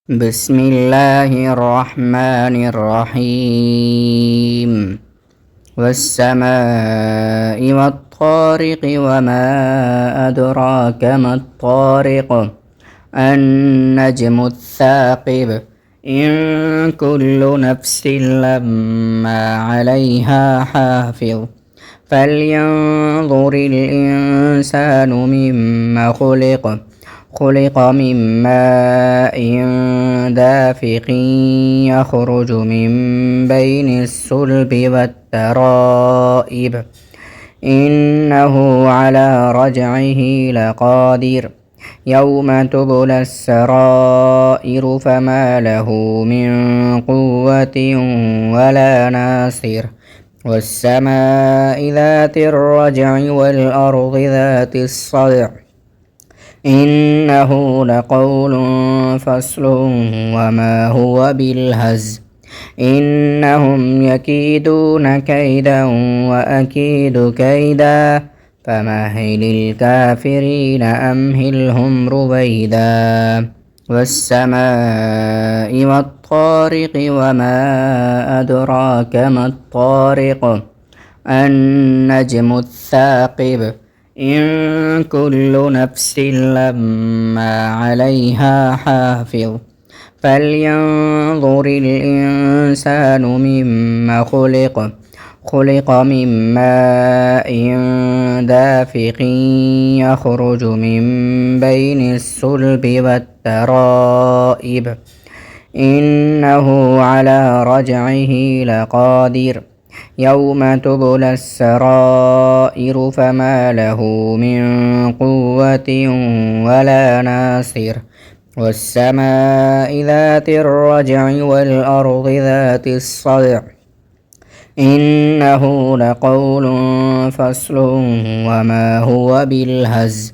بسم الله الرحمن الرحيم والسماء والطارق وما أدراك ما الطارق النجم الثاقب إن كل نفس لما عليها حافظ فلينظر الإنسان مما خلق من ماء دافق يخرج من بين الصلب والترائب إنه على رجعه لقادر يوم تبلى السرائر فما له من قوة ولا ناصر والسماء ذات الرجع والأرض ذات الصدع إنه لقول فصل وما هو بالهزل إنهم يكيدون كيدا وأكيد كيدا فمهل الكافرين أمهلهم رويدا والسماء والطارق وما أدراك ما الطارق النجم الثاقب إن كل نفس لما عليها حافظ فلينظر الإنسان مما خلق من ماء دافق يخرج من بين الصلب والترائب إنه على رجعه لقادر يوم تبلى السرائر فما له من قوة ولا ناصر والسماء ذات الرجع والأرض ذات الصدع إنه لقول فصل وما هو بالهزل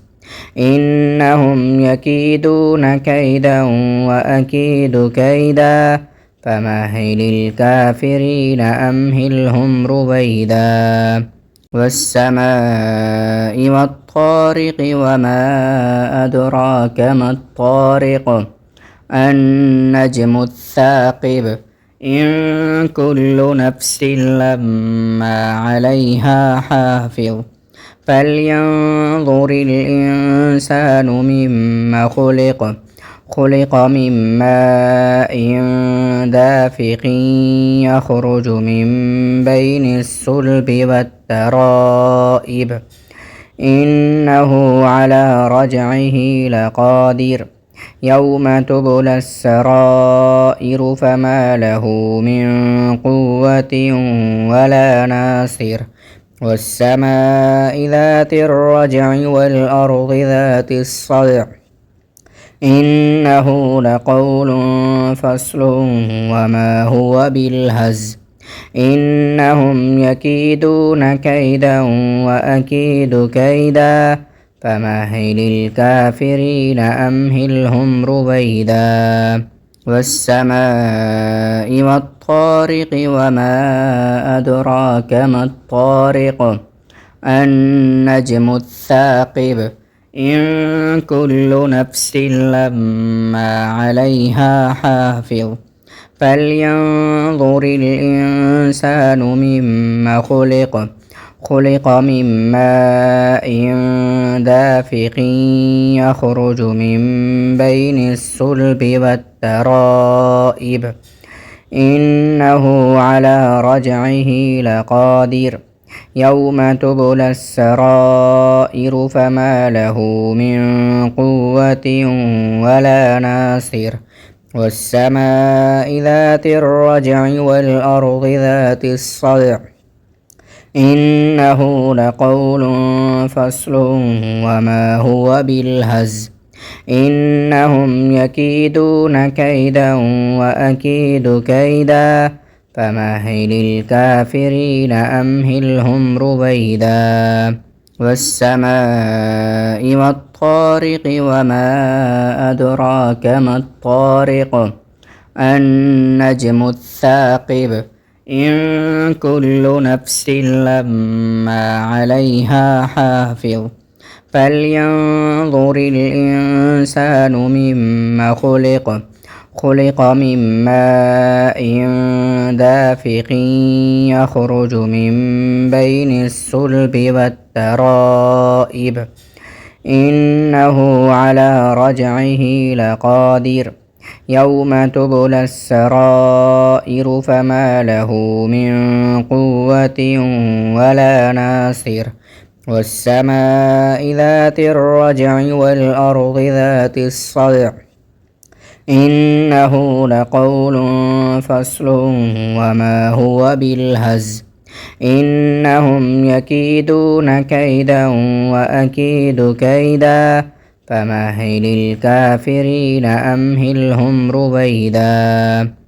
إنهم يكيدون كيدا وأكيد كيدا فمهل الكافرين أمهلهم رويدا والسماء والطارق وما أدراك ما الطارق النجم الثاقب إن كل نفس لما عليها حافظ فلينظر الإنسان مما خلق من ماء دافق يخرج من بين الصلب والترائب إنه على رجعه لقادر يوم تبلى السرائر فما له من قوة ولا ناصر والسماء ذات الرجع والأرض ذات الصدع إنه لقول فصل وما هو بالهزل إنهم يكيدون كيدا وأكيد كيدا فمهل الكافرين أمهلهم رويدا والسماء والطارق وما أدراك ما الطارق النجم الثاقب إن كل نفس لما عليها حافظ فلينظر الإنسان مما خلق من ماء دافق يخرج من بين الصلب والترائب إنه على رجعه لقادر يوم تبلى السرائر فما له من قوة ولا ناصر والسماء ذات الرجع والأرض ذات الصدع إنه لقول فصل وما هو بالهزل إنهم يكيدون كيدا وأكيد كيدا فمهل الكافرين أمهلهم رويدا والسماء والطارق وما أدراك ما الطارق النجم الثاقب إن كل نفس لما عليها حافظ فلينظر الإنسان مما خلق من ماء دافق يخرج من بين الصلب والترائب إنه على رجعه لقادر يوم تبلى السرائر فما له من قوة ولا ناصر والسماء ذات الرجع والأرض ذات الصدع إنه لقول فصل وما هو بالهزل إنهم يكيدون كيدا وأكيد كيدا فمهل الكافرين أمهلهم رويدا